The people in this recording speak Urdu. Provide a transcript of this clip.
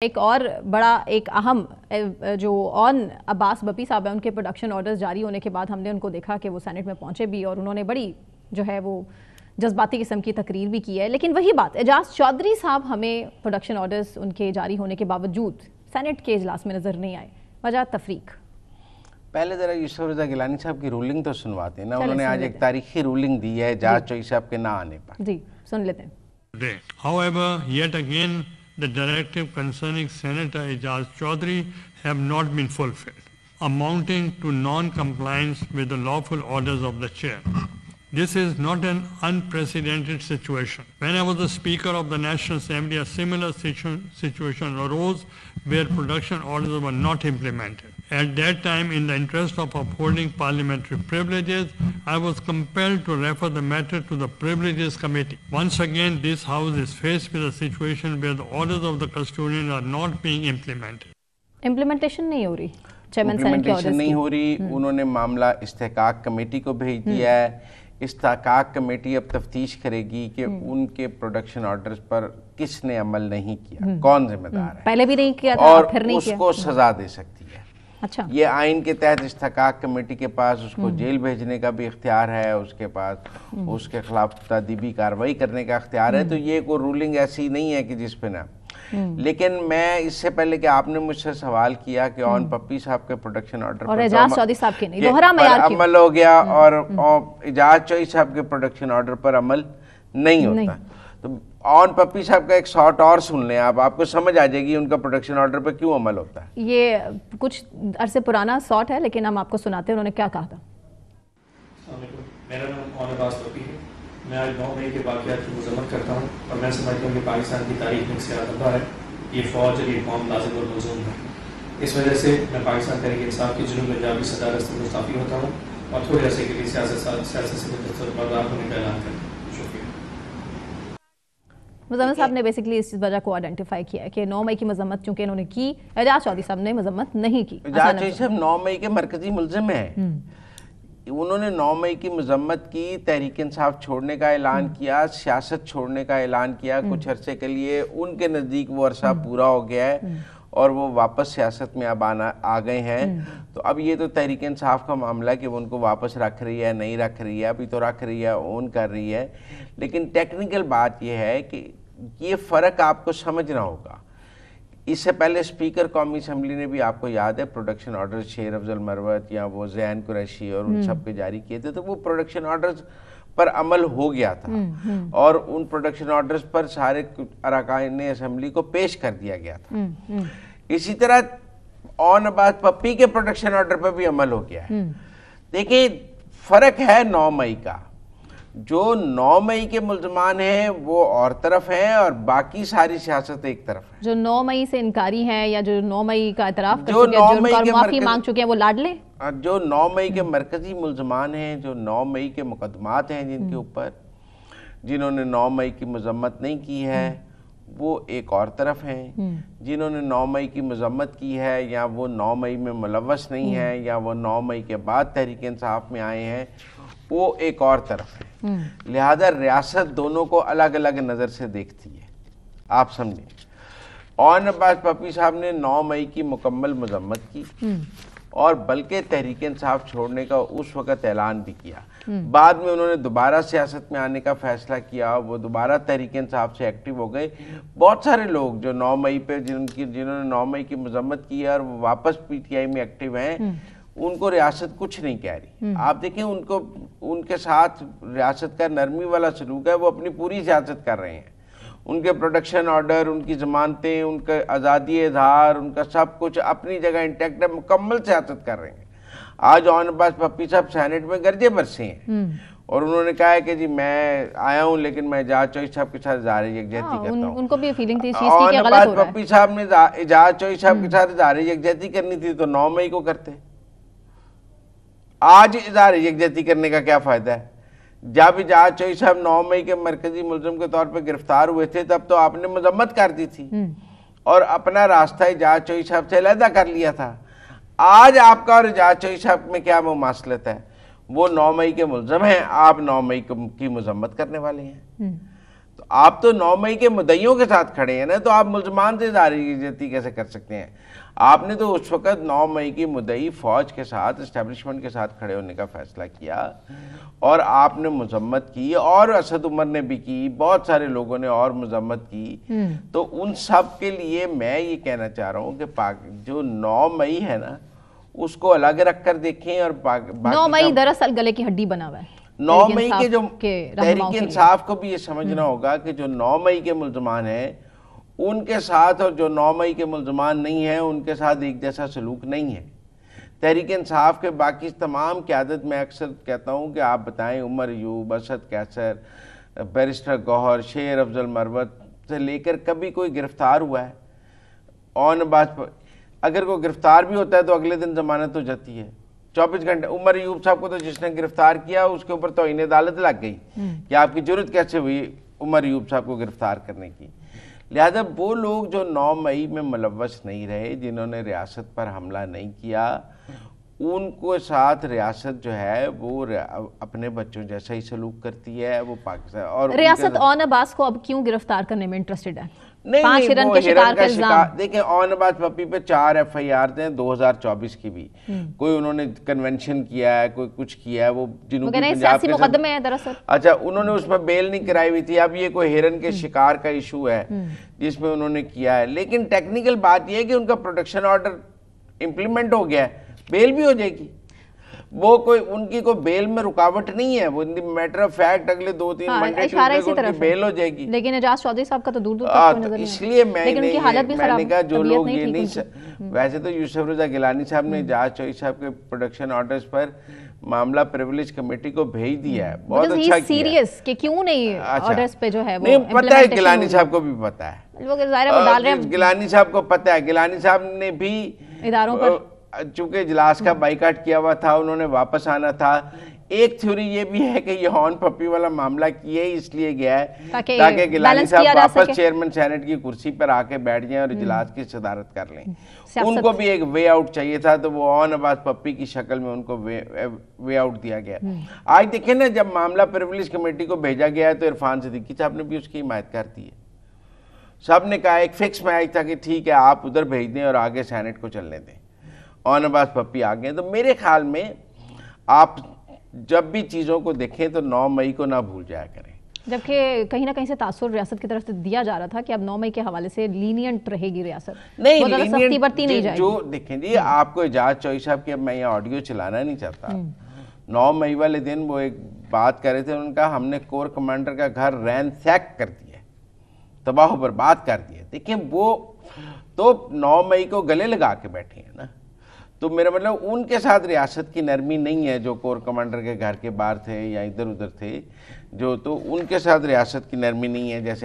ایک اور بڑا ایک اہم جو آن عباس بپی صاحب ہیں ان کے پروڈکشن آرڈرز جاری ہونے کے بعد ہم نے ان کو دیکھا کہ وہ سینٹ میں پہنچے بھی اور انہوں نے بڑی جو ہے وہ جذباتی قسم کی تقریر بھی کی ہے. لیکن وہی بات اعجاز چودھری صاحب ہمیں پروڈکشن آرڈرز ان کے جاری ہونے کے باوجود سینٹ کے اجلاس میں نظر نہیں آئے. وجہ تفریق. پہلے ذرا یوسف رضا گیلانی صاحب کی رولنگ تو سنواتے ہیں نا. انہوں نے آج ایک تاریخی رولنگ دی ہے اعجاز چودھری صاحب کے نہ آنے پر. جی سن لیتے ہیں. However, yet again, the directive concerning Senator Ejaz Chaudhry have not been fulfilled, amounting to non-compliance with the lawful orders of the chair. This is not an unprecedented situation. When I was the Speaker of the National Assembly, a similar situation arose where production orders were not implemented. At that time, in the interest of upholding parliamentary privileges, I was compelled to refer the matter to the Privileges Committee. Once again, this House is faced with a situation where the orders of the custodian are not being implemented. Implementation نہیں ہو رہی. امپلیمنٹیشن نہیں ہو رہی. انہوں نے معاملہ استحقاق کمیٹی کو بھیج دیا ہے. استحقاق کمیٹی اب تفتیش کرے گی کہ ان کے پروڈکشن آرڈرز پر کس نے عمل نہیں کیا, کون ذمہ دار ہے, پہلے بھی نہیں کیا تھا اور پھر نہیں اس کیا, کو سزا دے سکتی ہے. اچھا, یہ آئین کے تحت استحقاق کمیٹی کے پاس اس کو جیل بھیجنے کا بھی اختیار ہے, اس کے پاس اس کے خلاف تادیبی کارروائی کرنے کا اختیار ہے. تو یہ کوئی رولنگ ایسی نہیں ہے کہ جس پہ نہ. لیکن میں اس سے پہلے کہ آپ نے مجھ سے سوال کیا کہ آن پپی صاحب کے پروڈکشن آرڈر اور اعجاز چودھری صاحب کے نہیں دوہرا معیار کیوں عمل ہو گیا اور اعجاز چودھری صاحب کے پروڈکشن آرڈر پر عمل نہیں ہوتا, تو آن پپی صاحب کا ایک شارٹ اور سن لیں آپ کو سمجھ آ جائے گی ان کا پروڈکشن آرڈر پر کیوں عمل ہوتا ہے. یہ کچھ عرصے پرانا شارٹ ہے لیکن ہم آپ کو سناتے ہیں انہوں نے کیا کہا تھا. میرا نام آن عباس بپی ہے. میں آج 9 مئی کے واقعات کی مذمت کرتا ہوں اور میں سمجھتا ہوں کہ پاکستان کی تاریخ میں ایک سیاہ دھبا ہے. یہ فوج اور یہ قوم لازم اور ملزوم ہے. اس وجہ سے میں پاکستان تحریک انصاف کی جنوب پنجاب کی صدارت سے مستعفی ہوتا ہوں اور تھوڑے عرصے کے لیے سیاست سے بردار ہونے کا اعلان کرتا ہوں. شکریہ. مزمت صاحب نے بیسکلی اس وجہ کو آئیڈینٹیفائی کیا ہے کہ 9 مئی کی مذمت چونکہ انہوں نے کی, اعجاز چودھری صاحب نے مذمت نہیں کی. اعجاز چودھری صاحب 9 مئی کے مرکزی ملزم ہیں. انہوں نے 9 مئی کی مذمت کی, تحریک انصاف چھوڑنے کا اعلان کیا, سیاست چھوڑنے کا اعلان کیا. کچھ عرصے کے لیے ان کے نزدیک وہ عرصہ پورا ہو گیا ہے اور وہ واپس سیاست میں اب آ گئے ہیں. تو اب یہ تو تحریک انصاف کا معاملہ ہے کہ وہ ان کو واپس رکھ رہی ہے نہیں رکھ رہی ہے. ابھی تو رکھ رہی ہے, اون کر رہی ہے. لیکن ٹیکنیکل بات یہ ہے کہ یہ فرق آپ کو سمجھنا ہوگا. اس سے پہلے اسپیکر قومی اسمبلی نے بھی آپ کو یاد ہے پروڈکشن آرڈر شیر افضل مروت یا وہ زین قریشی اور ان سب کے جاری کیے تھے, تو وہ پروڈکشن آرڈرز پر عمل ہو گیا تھا اور ان پروڈکشن آرڈرز پر سارے اراکین اسمبلی کو پیش کر دیا گیا تھا. اسی طرح آن عباس پپی کے پروڈکشن آرڈر پر بھی عمل ہو گیا ہے. دیکھیں فرق ہے 9 مئی کا. جو 9 مئی کے ملزمان ہیں وہ اور طرف ہیں اور باقی ساری سیاست ایک طرف ہے. جو 9 مئی سے انکاری ہیں یا جو 9 مئی کا اعتراف کر چکے ہیں, جو معافی مانگ چکے ہیں, وہ لاڈلے. جو 9 مئی کے مرکزی ملزمان ہیں, جو 9 مئی کے مقدمات ہیں جن کے اوپر, جنہوں نے 9 مئی کی مذمت نہیں کی ہے وہ ایک اور طرف ہیں. جنہوں نے 9 مئی کی مذمت کی ہے یا وہ 9 مئی میں ملوث نہیں ہیں یا وہ 9 مئی کے بعد تحریک انصاف میں آئے ہیں وہ ایک اور طرف ہے. لہذا ریاست دونوں کو الگ الگ نظر سے دیکھتی ہے. آپ سمجھیں, آن عباس پپی صاحب نے 9 مئی کی مکمل مذمت کی اور بلکہ تحریک انصاف چھوڑنے کا اس وقت اعلان بھی کیا. بعد میں انہوں نے دوبارہ سیاست میں آنے کا فیصلہ کیا, وہ دوبارہ تحریک انصاف سے ایکٹیو ہو گئے. بہت سارے لوگ جو 9 مئی پہ جنہوں نے 9 مئی کی مذمت کی ہے اور وہ واپس پی ٹی آئی میں ایکٹیو ہیں, ان کو ریاست کچھ نہیں کہہ رہی. آپ دیکھیں ان کے ساتھ ریاست کا نرمی والا سلوک ہے, وہ اپنی پوری سیاست کر رہے ہیں. ان کے پروڈکشن آرڈر, ان کی ضمانتیں, ان کا آزادی اظہار, ان کا سب کچھ اپنی جگہ انٹیکٹ ہے, مکمل سیاست کر رہے ہیں. آج آن عباس پپی صاحب سینٹ میں گرجے برسے ہیں اور انہوں نے کہا ہے کہ جی میں آیا ہوں لیکن میں اعجاز چودھری صاحب کے ساتھ اظہار یکجہتی کرتا ہوں. ان کو بھی فیلنگ تھی اس چیز کی کہ غلط ہو رہا ہے. آن عباس پپی صاحب نے اعجاز چودھری صاحب کے ساتھ اظہار یکجہتی کرنی تھی تو 9 مئی کو کرتے. آج اظہار یکجہتی کرنے کا کیا فائدہ ہے؟ جب اعجاز چودھری صاحب 9 مئی کے مرکزی ملزم کے طور پہ گرفتار ہوئے تھے تب تو آپ نے مذمت کر دی تھی اور اپنا راستہ اعجاز چودھری صاحب سے علیحدہ کر لیا تھا. آج آپ کا اور اعجاز چودھری صاحب میں کیا مماثلت ہے؟ وہ 9 مئی کے ملزم ہیں, آپ 9 مئی کی مذمت کرنے والے ہیں. تو آپ تو 9 مئی کے مدعیوں کے ساتھ کھڑے ہیں نا، تو آپ ملزمان سے زیادتی کیسے کر سکتے ہیں؟ آپ نے تو اس وقت 9 مئی کی مدعی فوج کے ساتھ، اسٹیبلشمنٹ کے ساتھ کھڑے ہونے کا فیصلہ کیا، اور آپ نے مذمت کی، اور اسد عمر نے بھی کی، بہت سارے لوگوں نے اور مذمت کی. تو ان سب کے لیے میں یہ کہنا چاہ رہا ہوں کہ جو 9 مئی ہے نا اس کو الگ رکھ کر دیکھیں. اور 9 مئی دراصل گلے کی ہڈی بنا ہوا ہے. 9 مئی کے جو تحریک انصاف کو بھی یہ سمجھنا ہوگا کہ جو 9 مئی کے ملزمان ہیں ان کے ساتھ اور جو 9 مئی کے ملزمان نہیں ہیں ان کے ساتھ ایک جیسا سلوک نہیں ہے. تحریک انصاف کے باقی تمام قیادت میں اکثر کہتا ہوں کہ آپ بتائیں عمر ایوب، اسد کیسر، بیرسٹر گوہر، شیر افضل مروت سے لے کر کبھی کوئی گرفتار ہوا ہے؟ آن عباس اگر کوئی گرفتار بھی ہوتا ہے تو اگلے دن ضمانت ہو جاتی ہے 24 گھنٹے. عمر ایوب صاحب کو تو جس نے گرفتار کیا اس کے اوپر توہین عدالت لگ گئی کہ آپ کی جرت کیسے ہوئی عمر ایوب صاحب کو گرفتار کرنے کی. لہذا وہ لوگ جو 9 مئی میں ملوث نہیں رہے، جنہوں نے ریاست پر حملہ نہیں کیا، ان کو ساتھ ریاست جو ہے وہ اپنے بچوں جیسا ہی سلوک کرتی ہے. وہ پاکستان اور ریاست اون عباس کو اب کیوں گرفتار کرنے میں انٹرسٹڈ ہے؟ نہیں، وہ ہرن کا شکار. دیکھیں اون عباس پپی پہ 4 FIR ہیں 2024 کی بھی. کوئی انہوں نے کنونشن کیا ہے، کوئی کچھ کیا ہے، وہ جنوبی پنجاب کے مقدمے ہیں دراصل. اچھا، انہوں نے اس میں بیل نہیں کرائی ہوئی تھی. اب یہ کوئی ہرن کے شکار کا ایشو ہے جس میں انہوں نے کیا ہے. لیکن ٹیکنیکل بات یہ ہے کہ ان کا پروٹیکشن آرڈر امپلیمنٹ ہو گیا ہے، بیل بھی ہو جائے گی. وہ کوئی ان کی کوئی بیل میں رکاوٹ نہیں ہے. وہ میٹر آف فیکٹ اگلے 2-3 منڈے ٹیوزڈے کو بیل ہو جائے گی. لیکن اعجاز چودھری صاحب کا تو دور دور تک نظر نہیں. اس لیے میں نے کہا جو لوگ یہ نہیں، ویسے تو یوسف رضا گیلانی صاحب نے اعجاز چودھری صاحب کے پروڈکشن آرڈرز پر معاملہ پریولیج کمیٹی کو بھیج دیا ہے. بہت اچھا کیا. سیریس کہ کیوں نہیں آرڈرز پہ جو ہے وہ نہیں پتہ ہے، گیلانی صاحب کو بھی پتہ ہے، وہ ظاہر ہے وہ ڈال رہے ہیں. گیلانی صاحب کو پتہ ہے. گیلانی صاحب نے بھی اداروں پر چونکہ اجلاس کا بائیکاٹ کیا ہوا تھا، انہوں نے واپس آنا تھا. ایک تھیوری یہ بھی ہے کہ یہ ہارن پپی والا معاملہ کیے اس لیے گیا ہے تاکہ گیلانی صاحب واپس چیئرمین سینٹ کی کرسی پر آ کے بیٹھ جائیں اور اجلاس کی صدارت کر لیں. ان کو بھی ایک وے آؤٹ چاہیے تھا، تو وہ آن عباس پپی کی شکل میں ان کو وے آؤٹ دیا گیا. آج دیکھیں نا، جب معاملہ پریولیج کمیٹی کو بھیجا گیا ہے تو عرفان صدیقی صاحب نے بھی اس کی حمایت کر دی ہے. سب نے کہا ایک فکس میچ تھا کہ ٹھیک ہے آپ ادھر بھیج دیں اور آگے سینٹ کو چلنے دیں. آن عباس پپی آ گئے. تو میرے خیال میں آپ جب بھی چیزوں کو دیکھیں تو 9 مئی کو نہ بھول جایا کریں. جبکہ کہیں نہ کہیں سے تاثر ریاست کی طرف سے دیا جا رہا تھا کہ اب 9 مئی کے حوالے سے لینینٹ رہے گی ریاست. نہیں، سختی برتی نہیں جائے گی. جو دیکھیں جی، آپ کو اعجاز چودھری صاحب کی، اب میں یہ آڈیو چلانا نہیں چاہتا. 9 مئی والے دن وہ ایک بات کر رہے تھے، انہوں نے کہا ہم نے کور کمانڈر کا گھر رینسیک کر دیا، تباہ و برباد کر دیا. دیکھیں وہ تو 9 مئی کو گلے لگا کے بیٹھے ہیں نا. تو میرا مطلب ان کے ساتھ ریاست کی نرمی نہیں ہے جو کور کمانڈر کے گھر کے باہر تھے یا ادھر ادھر تھے، جو تو ان کے ساتھ ریاست کی نرمی نہیں ہے. جیسے